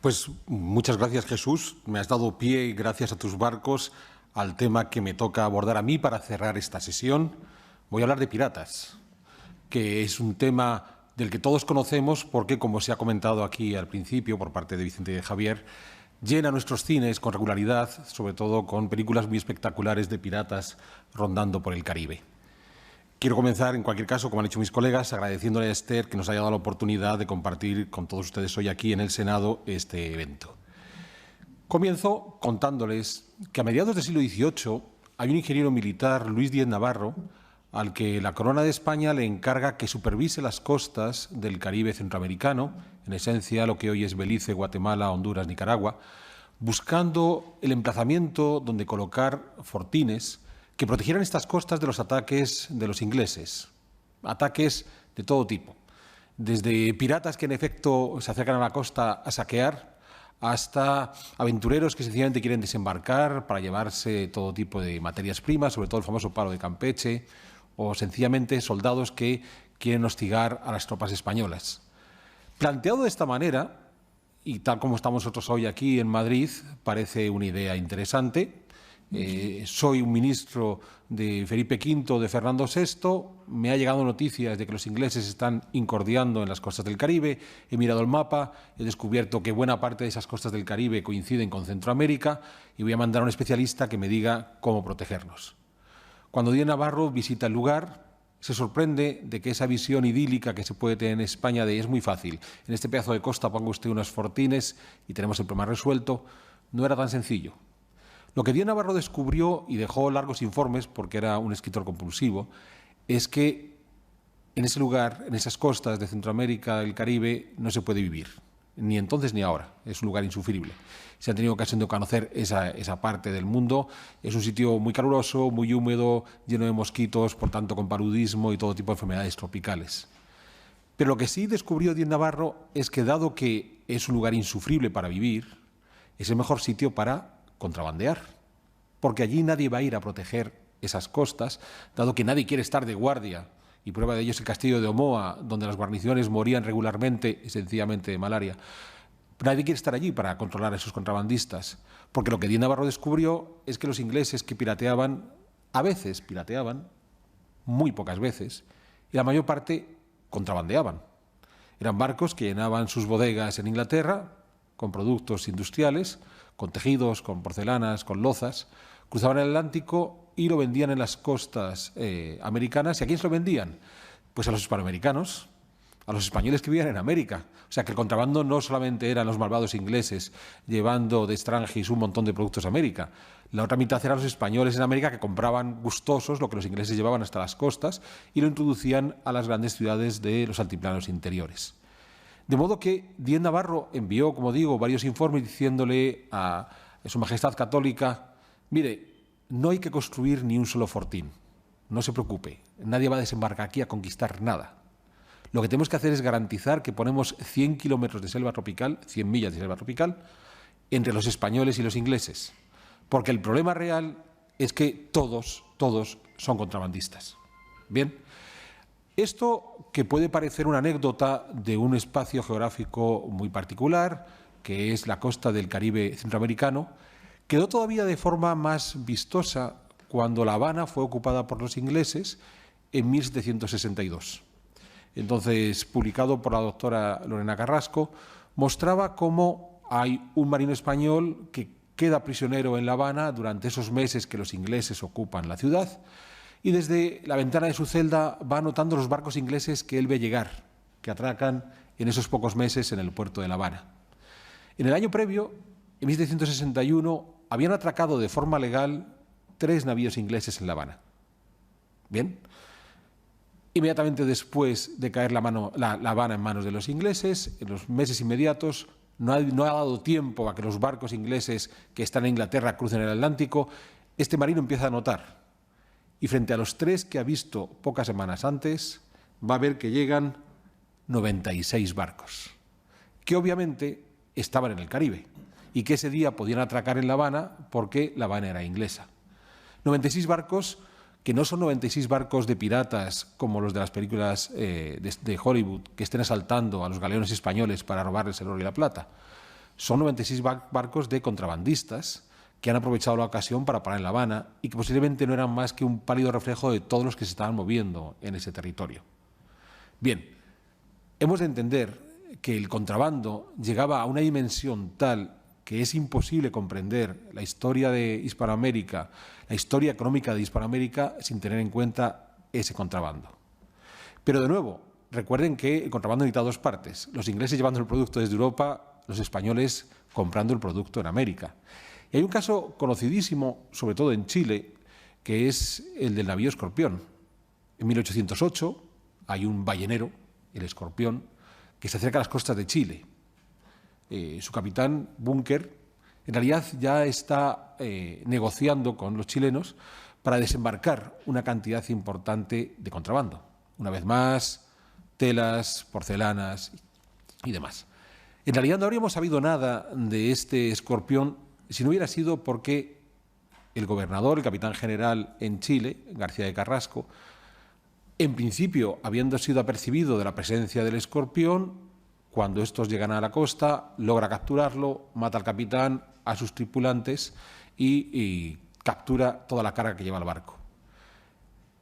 Pues muchas gracias, Jesús. Me has dado pie, gracias a tus barcos, al tema que me toca abordar a mí para cerrar esta sesión. Voy a hablar de piratas, que es un tema del que todos conocemos porque, como se ha comentado aquí al principio por parte de Vicente y de Javier, llena nuestros cines con regularidad, sobre todo con películas muy espectaculares de piratas rondando por el Caribe. Quiero comenzar, en cualquier caso, como han hecho mis colegas, agradeciéndole a Esther que nos haya dado la oportunidad de compartir con todos ustedes hoy aquí en el Senado este evento. Comienzo contándoles que a mediados del siglo XVIII hay un ingeniero militar, Luis Díez Navarro, al que la Corona de España le encarga que supervise las costas del Caribe centroamericano, en esencia lo que hoy es Belice, Guatemala, Honduras, Nicaragua, buscando el emplazamiento donde colocar fortines que protegieran estas costas de los ataques de los ingleses, ataques de todo tipo, desde piratas que en efecto se acercan a la costa a saquear, hasta aventureros que sencillamente quieren desembarcar para llevarse todo tipo de materias primas, sobre todo el famoso palo de Campeche, o sencillamente soldados que quieren hostigar a las tropas españolas. Planteado de esta manera, y tal como estamos nosotros hoy aquí en Madrid, parece una idea interesante. Soy un ministro de Felipe V, de Fernando VI, me ha llegado noticias de que los ingleses están incordiando en las costas del Caribe, he mirado el mapa, he descubierto que buena parte de esas costas del Caribe coinciden con Centroamérica y voy a mandar a un especialista que me diga cómo protegernos. Cuando Díez Navarro visita el lugar, se sorprende de que esa visión idílica que se puede tener en España de es muy fácil, en este pedazo de costa ponga usted unos fortines y tenemos el problema resuelto, no era tan sencillo. Lo que Díez Navarro descubrió, y dejó largos informes porque era un escritor compulsivo, es que en ese lugar, en esas costas de Centroamérica, el Caribe, no se puede vivir, ni entonces ni ahora, es un lugar insufrible. Si han tenido ocasión de conocer esa parte del mundo, es un sitio muy caluroso, muy húmedo, lleno de mosquitos, por tanto con paludismo y todo tipo de enfermedades tropicales. Pero lo que sí descubrió Díez Navarro es que, dado que es un lugar insufrible para vivir, es el mejor sitio para contrabandear, porque allí nadie va a ir a proteger esas costas, dado que nadie quiere estar de guardia, y prueba de ello es el castillo de Omoa, donde las guarniciones morían regularmente y sencillamente de malaria. Nadie quiere estar allí para controlar a esos contrabandistas, porque lo que Díez Navarro descubrió es que los ingleses que pirateaban, a veces pirateaban, muy pocas veces, y la mayor parte contrabandeaban. Eran barcos que llenaban sus bodegas en Inglaterra con productos industriales, con tejidos, con porcelanas, con lozas, cruzaban el Atlántico y lo vendían en las costas americanas. ¿Y a quién se lo vendían? Pues a los hispanoamericanos, a los españoles que vivían en América. O sea, que el contrabando no solamente eran los malvados ingleses llevando de extranjis un montón de productos a América. La otra mitad eran los españoles en América que compraban gustosos lo que los ingleses llevaban hasta las costas y lo introducían a las grandes ciudades de los altiplanos interiores. De modo que Díez Navarro envió, como digo, varios informes diciéndole a Su Majestad Católica: mire, no hay que construir ni un solo fortín, no se preocupe, nadie va a desembarcar aquí a conquistar nada. Lo que tenemos que hacer es garantizar que ponemos 100 kilómetros de selva tropical, 100 millas de selva tropical, entre los españoles y los ingleses, porque el problema real es que todos son contrabandistas. Bien. Esto, que puede parecer una anécdota de un espacio geográfico muy particular, que es la costa del Caribe centroamericano, quedó todavía de forma más vistosa cuando La Habana fue ocupada por los ingleses en 1762. Entonces, publicado por la doctora Lorena Carrasco, mostraba cómo hay un marino español que queda prisionero en La Habana durante esos meses que los ingleses ocupan la ciudad, y desde la ventana de su celda va anotando los barcos ingleses que él ve llegar, que atracan en esos pocos meses en el puerto de La Habana. En el año previo, en 1761, habían atracado de forma legal 3 navíos ingleses en La Habana. Bien. Inmediatamente después de caer La Habana en manos de los ingleses, en los meses inmediatos, no ha dado tiempo a que los barcos ingleses que están en Inglaterra crucen el Atlántico, este marino empieza a notar. Y frente a los 3 que ha visto pocas semanas antes, va a ver que llegan 96 barcos, que obviamente estaban en el Caribe y que ese día podían atracar en La Habana porque La Habana era inglesa. 96 barcos que no son 96 barcos de piratas como los de las películas de Hollywood, que estén asaltando a los galeones españoles para robarles el oro y la plata. son 96 barcos de contrabandistas que han aprovechado la ocasión para parar en La Habana y que posiblemente no eran más que un pálido reflejo de todos los que se estaban moviendo en ese territorio. Bien, hemos de entender que el contrabando llegaba a una dimensión tal que es imposible comprender la historia de Hispanoamérica, la historia económica de Hispanoamérica, sin tener en cuenta ese contrabando. Pero de nuevo, recuerden que el contrabando necesita dos partes: los ingleses llevando el producto desde Europa, los españoles comprando el producto en América. Y hay un caso conocidísimo, sobre todo en Chile, que es el del navío Escorpión. En 1808 hay un ballenero, el Escorpión, que se acerca a las costas de Chile. Su capitán, Bunker, en realidad ya está negociando con los chilenos para desembarcar una cantidad importante de contrabando. Una vez más, telas, porcelanas y demás. En realidad no habríamos sabido nada de este Escorpión si no hubiera sido porque el gobernador, el capitán general en Chile, García de Carrasco, en principio, habiendo sido apercibido de la presencia del Escorpión, cuando estos llegan a la costa, logra capturarlo, mata al capitán, a sus tripulantes y captura toda la carga que lleva el barco.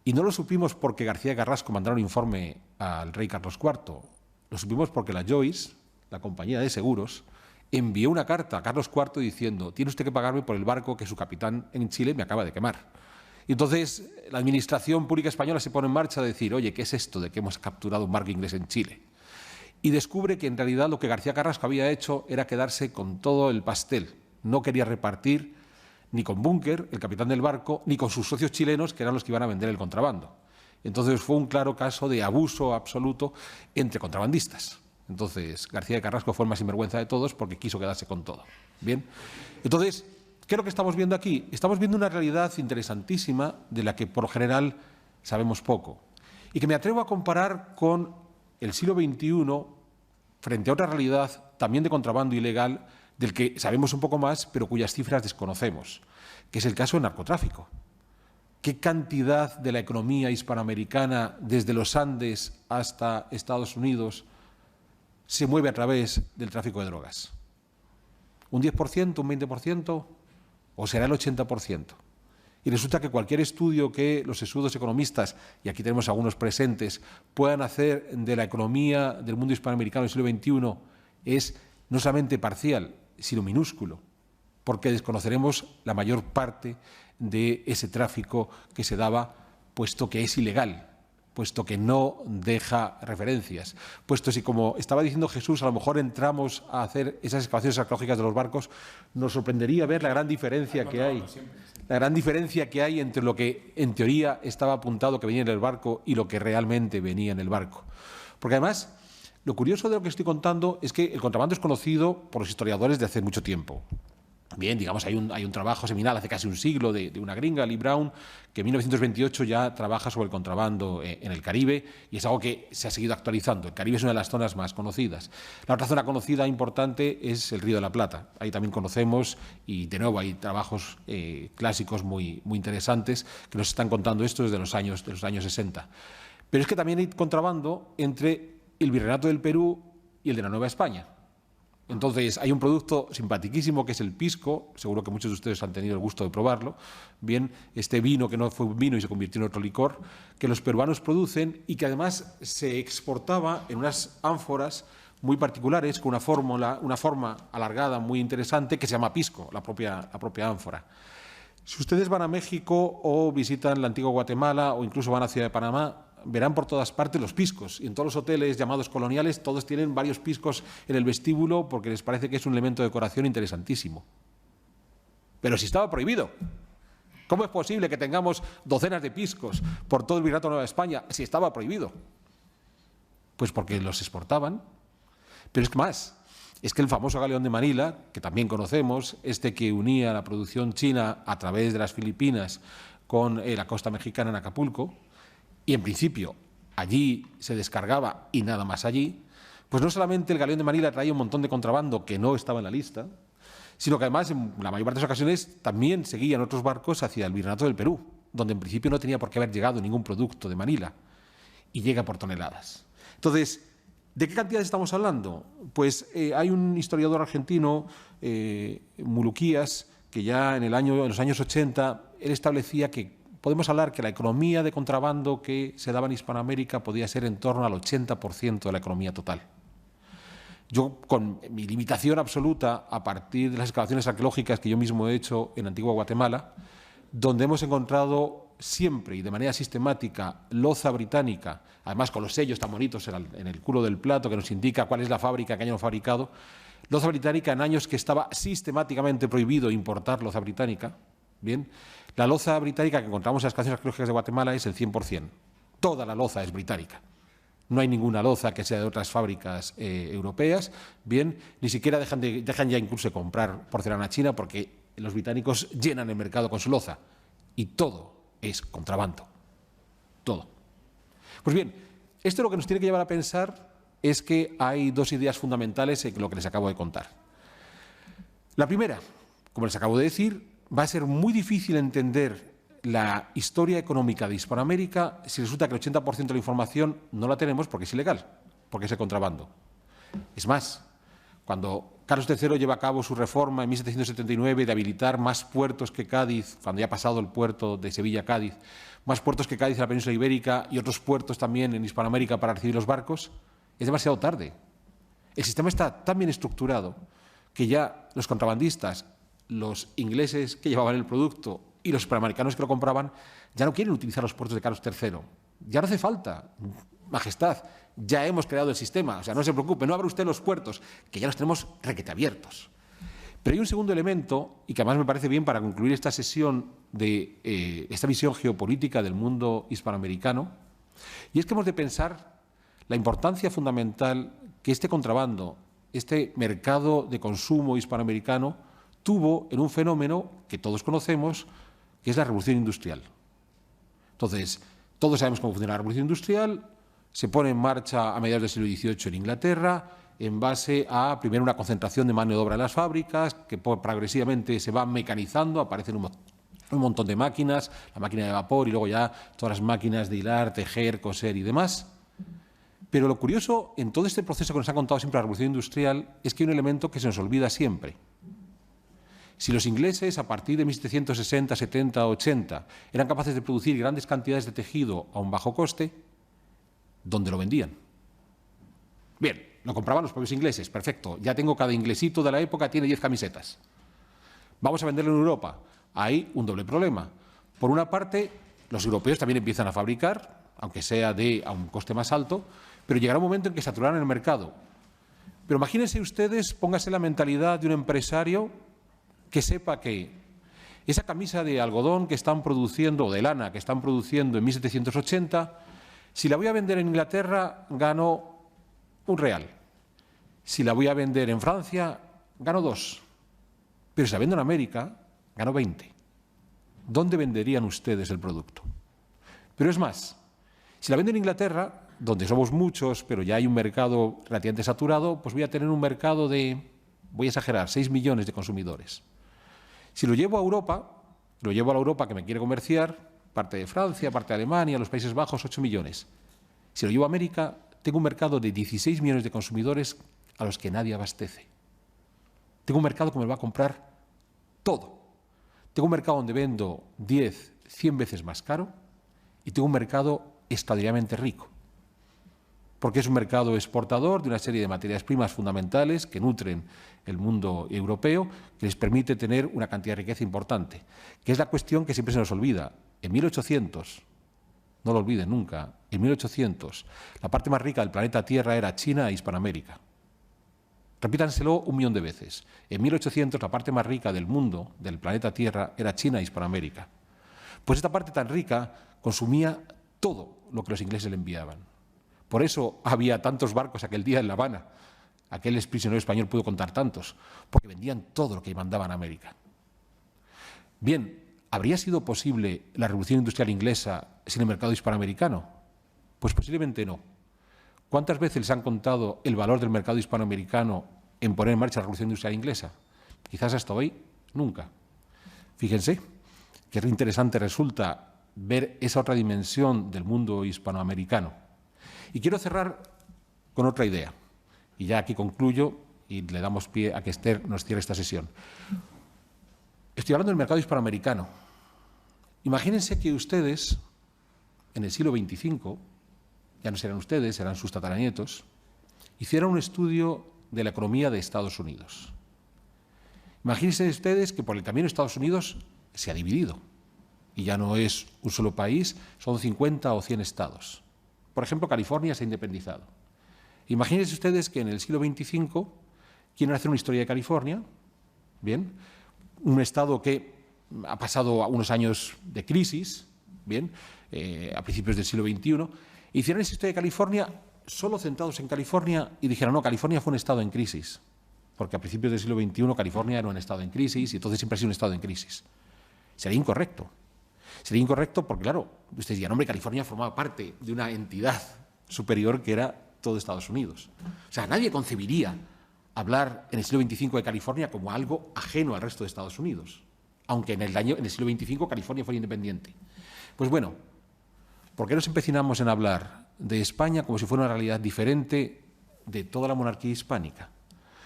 Y no lo supimos porque García de Carrasco mandara un informe al rey Carlos IV, lo supimos porque la Joyce, la compañía de seguros, envió una carta a Carlos IV diciendo: tiene usted que pagarme por el barco que su capitán en Chile me acaba de quemar. Y entonces la administración pública española se pone en marcha a decir: oye, ¿qué es esto de que hemos capturado un barco inglés en Chile? Y descubre que en realidad lo que García Carrasco había hecho era quedarse con todo el pastel. No quería repartir ni con Bunker, el capitán del barco, ni con sus socios chilenos, que eran los que iban a vender el contrabando. Entonces fue un claro caso de abuso absoluto entre contrabandistas. Entonces García de Carrasco fue el más sinvergüenza de todos porque quiso quedarse con todo. Bien, entonces, ¿qué es lo que estamos viendo aquí? Estamos viendo una realidad interesantísima de la que por lo general sabemos poco y que me atrevo a comparar con el siglo XXI frente a otra realidad también de contrabando ilegal del que sabemos un poco más pero cuyas cifras desconocemos, que es el caso del narcotráfico. ¿Qué cantidad de la economía hispanoamericana desde los Andes hasta Estados Unidos se mueve a través del tráfico de drogas? ¿Un 10%, un 20% o será el 80%? Y resulta que cualquier estudio que los sesudos economistas, y aquí tenemos algunos presentes, puedan hacer de la economía del mundo hispanoamericano del siglo XXI es no solamente parcial, sino minúsculo, porque desconoceremos la mayor parte de ese tráfico que se daba, puesto que es ilegal, puesto que no deja referencias, puesto si, como estaba diciendo Jesús, a lo mejor entramos a hacer esas excavaciones arqueológicas de los barcos, nos sorprendería ver la gran diferencia que hay. La gran diferencia que hay entre lo que en teoría estaba apuntado que venía en el barco y lo que realmente venía en el barco. Porque además, lo curioso de lo que estoy contando es que el contrabando es conocido por los historiadores de hace mucho tiempo. Bien, digamos, hay un trabajo seminal hace casi un siglo de una gringa, Lee Brown, que en 1928 ya trabaja sobre el contrabando en el Caribe y es algo que se ha seguido actualizando. El Caribe es una de las zonas más conocidas. La otra zona conocida importante es el Río de la Plata. Ahí también conocemos, y de nuevo hay trabajos clásicos muy interesantes que nos están contando esto desde los años 60. Pero es que también hay contrabando entre el Virreinato del Perú y el de la Nueva España. Entonces, hay un producto simpaticísimo que es el pisco, seguro que muchos de ustedes han tenido el gusto de probarlo, bien, este vino que no fue un vino y se convirtió en otro licor, que los peruanos producen y que además se exportaba en unas ánforas muy particulares, con una forma alargada muy interesante que se llama pisco, la propia ánfora. Si ustedes van a México o visitan la antigua Guatemala o incluso van a Ciudad de Panamá, verán por todas partes los piscos, y en todos los hoteles llamados coloniales todos tienen varios piscos en el vestíbulo porque les parece que es un elemento de decoración interesantísimo. Pero si estaba prohibido, ¿cómo es posible que tengamos docenas de piscos por todo el Virreinato de Nueva España si estaba prohibido? Pues porque los exportaban. Pero es que más, es que el famoso galeón de Manila, que también conocemos, este que unía la producción china a través de las Filipinas con la costa mexicana en Acapulco, y en principio allí se descargaba y nada más allí, pues no solamente el galeón de Manila traía un montón de contrabando que no estaba en la lista, sino que además en la mayor parte de las ocasiones también seguían otros barcos hacia el Virreinato del Perú, donde en principio no tenía por qué haber llegado ningún producto de Manila, y llega por toneladas. Entonces, ¿De qué cantidades estamos hablando? Pues hay un historiador argentino, Muluquías, que ya en los años 80, él establecía que podemos hablar que la economía de contrabando que se daba en Hispanoamérica podía ser en torno al 80% de la economía total. Yo, con mi limitación absoluta, a partir de las excavaciones arqueológicas que yo mismo he hecho en Antigua Guatemala, donde hemos encontrado siempre y de manera sistemática loza británica, además con los sellos tan bonitos en el culo del plato que nos indica cuál es la fábrica, qué año fabricado, loza británica en años que estaba sistemáticamente prohibido importar loza británica. Bien, la loza británica que encontramos en las excavaciones arqueológicas de Guatemala es el 100%. Toda la loza es británica. No hay ninguna loza que sea de otras fábricas europeas. Bien, ni siquiera dejan ya incluso de comprar porcelana china porque los británicos llenan el mercado con su loza. Y todo es contrabando. Todo. Pues bien, esto lo que nos tiene que llevar a pensar es que hay dos ideas fundamentales en lo que les acabo de contar. La primera, como les acabo de decir, va a ser muy difícil entender la historia económica de Hispanoamérica si resulta que el 80% de la información no la tenemos porque es ilegal, porque es el contrabando. Es más, cuando Carlos III lleva a cabo su reforma en 1779 de habilitar más puertos que Cádiz, cuando ya ha pasado el puerto de Sevilla-Cádiz, más puertos que Cádiz en la península ibérica y otros puertos también en Hispanoamérica para recibir los barcos, es demasiado tarde. El sistema está tan bien estructurado que ya los contrabandistas, los ingleses que llevaban el producto y los hispanoamericanos que lo compraban, ya no quieren utilizar los puertos de Carlos III. Ya no hace falta, Majestad, ya hemos creado el sistema, o sea, no se preocupe, no abra usted los puertos, que ya los tenemos requete abiertos. Pero hay un segundo elemento, y que además me parece bien para concluir esta sesión de esta visión geopolítica del mundo hispanoamericano, y es que hemos de pensar la importancia fundamental que este contrabando, este mercado de consumo hispanoamericano, tuvo en un fenómeno que todos conocemos, que es la revolución industrial. Entonces, todos sabemos cómo funciona la revolución industrial, se pone en marcha a mediados del siglo XVIII en Inglaterra, en base a, primero, una concentración de mano de obra en las fábricas, que progresivamente se va mecanizando, aparecen un montón de máquinas, la máquina de vapor y luego ya todas las máquinas de hilar, tejer, coser y demás. Pero lo curioso en todo este proceso que nos ha contado siempre la revolución industrial es que hay un elemento que se nos olvida siempre. Si los ingleses, a partir de 1760, 70, 80, eran capaces de producir grandes cantidades de tejido a un bajo coste, ¿dónde lo vendían? Bien, lo compraban los propios ingleses, perfecto. Ya tengo cada inglesito de la época, tiene 10 camisetas. Vamos a venderlo en Europa. Hay un doble problema. Por una parte, los europeos también empiezan a fabricar, aunque sea a un coste más alto, pero llegará un momento en que saturarán el mercado. Pero imagínense ustedes, póngase la mentalidad de un empresario que sepa que esa camisa de algodón que están produciendo, o de lana que están produciendo en 1780, si la voy a vender en Inglaterra, gano £1. Si la voy a vender en Francia, gano 2. Pero si la vendo en América, gano 20. ¿Dónde venderían ustedes el producto? Pero es más, si la vendo en Inglaterra, donde somos muchos, pero ya hay un mercado relativamente saturado, pues voy a tener un mercado de, voy a exagerar, 6 millones de consumidores. Si lo llevo a Europa, lo llevo a la Europa que me quiere comerciar, parte de Francia, parte de Alemania, los Países Bajos, 8 millones. Si lo llevo a América, tengo un mercado de 16 millones de consumidores a los que nadie abastece. Tengo un mercado que me va a comprar todo. Tengo un mercado donde vendo 10, 100 veces más caro y tengo un mercado extraordinariamente rico. Porque es un mercado exportador de una serie de materias primas fundamentales que nutren el mundo europeo, que les permite tener una cantidad de riqueza importante, que es la cuestión que siempre se nos olvida. En 1800, no lo olviden nunca, en 1800, la parte más rica del planeta Tierra era China e Hispanoamérica. Repítanselo 1 millón de veces. En 1800, la parte más rica del mundo, del planeta Tierra, era China e Hispanoamérica. Pues esta parte tan rica consumía todo lo que los ingleses le enviaban. Por eso había tantos barcos aquel día en La Habana. Aquel exprisionero español pudo contar tantos, porque vendían todo lo que mandaban a América. Bien, ¿habría sido posible la revolución industrial inglesa sin el mercado hispanoamericano? Pues posiblemente no. ¿Cuántas veces les han contado el valor del mercado hispanoamericano en poner en marcha la revolución industrial inglesa? Quizás hasta hoy, nunca. Fíjense qué interesante resulta ver esa otra dimensión del mundo hispanoamericano. Y quiero cerrar con otra idea. Y ya aquí concluyo y le damos pie a que Esther nos cierre esta sesión. Estoy hablando del mercado hispanoamericano. Imagínense que ustedes, en el siglo XXV, ya no serán ustedes, serán sus tataranietos, hicieran un estudio de la economía de Estados Unidos. Imagínense ustedes que por el camino Estados Unidos se ha dividido y ya no es un solo país, son 50 o 100 estados. Por ejemplo, California se ha independizado. Imagínense ustedes que en el siglo XXV quieren hacer una historia de California, bien, un estado que ha pasado unos años de crisis, bien, a principios del siglo XXI, e hicieron esa historia de California solo centrados en California y dijeron, no, California fue un estado en crisis, porque a principios del siglo XXI California era un estado en crisis y entonces siempre ha sido un estado en crisis. Sería incorrecto. Sería incorrecto porque, claro, ustedes dirían, hombre, California formaba parte de una entidad superior que era todo Estados Unidos. O sea, nadie concebiría hablar en el siglo XXV de California como algo ajeno al resto de Estados Unidos, aunque en el siglo XXV California fuera independiente. Pues bueno, ¿por qué nos empecinamos en hablar de España como si fuera una realidad diferente de toda la monarquía hispánica?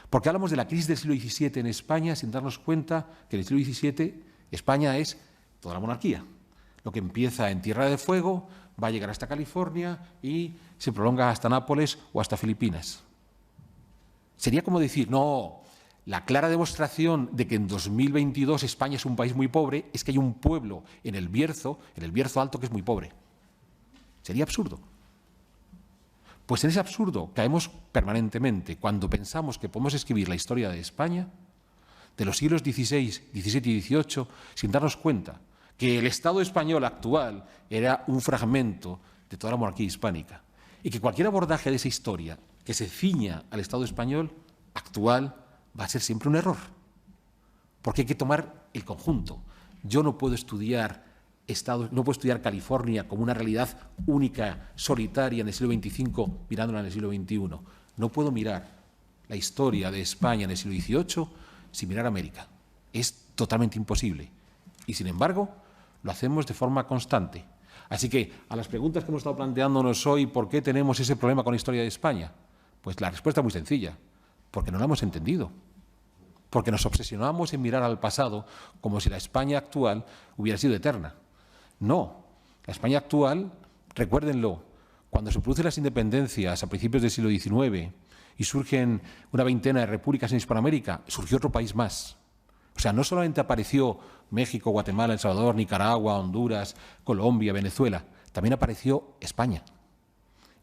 Porque hablamos de la crisis del siglo XVII en España sin darnos cuenta que en el siglo XVII España es toda la monarquía. Lo que empieza en Tierra de Fuego va a llegar hasta California y se prolonga hasta Nápoles o hasta Filipinas. Sería como decir, no, la clara demostración de que en 2022 España es un país muy pobre es que hay un pueblo en el Bierzo Alto, que es muy pobre. Sería absurdo. Pues en ese absurdo caemos permanentemente cuando pensamos que podemos escribir la historia de España, de los siglos XVI, XVII y XVIII, sin darnos cuenta que el Estado español actual era un fragmento de toda la monarquía hispánica y que cualquier abordaje de esa historia que se ciña al Estado español actual va a ser siempre un error, porque hay que tomar el conjunto. Yo no puedo estudiar California como una realidad única, solitaria en el siglo XXV, mirándola en el siglo XXI. No puedo mirar la historia de España en el siglo XVIII sin mirar América. Es totalmente imposible. Y, sin embargo, lo hacemos de forma constante. Así que, a las preguntas que hemos estado planteándonos hoy, ¿por qué tenemos ese problema con la historia de España? Pues la respuesta es muy sencilla. Porque no la hemos entendido. Porque nos obsesionamos en mirar al pasado como si la España actual hubiera sido eterna. No. La España actual, recuérdenlo, cuando se producen las independencias a principios del siglo XIX y surgen una veintena de repúblicas en Hispanoamérica, surgió otro país más. O sea, no solamente apareció México, Guatemala, El Salvador, Nicaragua, Honduras, Colombia, Venezuela, también apareció España.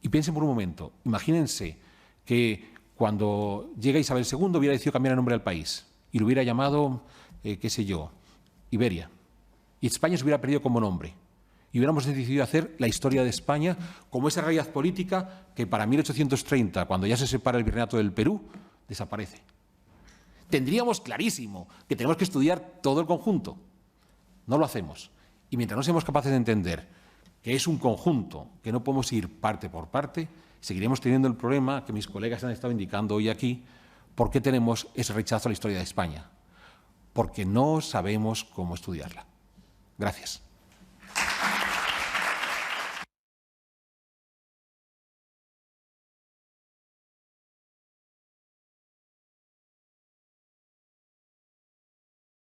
Y piensen por un momento, imagínense que cuando llega Isabel II hubiera decidido cambiar el nombre del país y lo hubiera llamado, qué sé yo, Iberia. Y España se hubiera perdido como nombre. Y hubiéramos decidido hacer la historia de España como esa realidad política que para 1830, cuando ya se separa el Virreinato del Perú, desaparece. Tendríamos clarísimo que tenemos que estudiar todo el conjunto. No lo hacemos. Y mientras no seamos capaces de entender que es un conjunto, que no podemos ir parte por parte, seguiremos teniendo el problema que mis colegas han estado indicando hoy aquí, ¿por qué tenemos ese rechazo a la historia de España? Porque no sabemos cómo estudiarla. Gracias.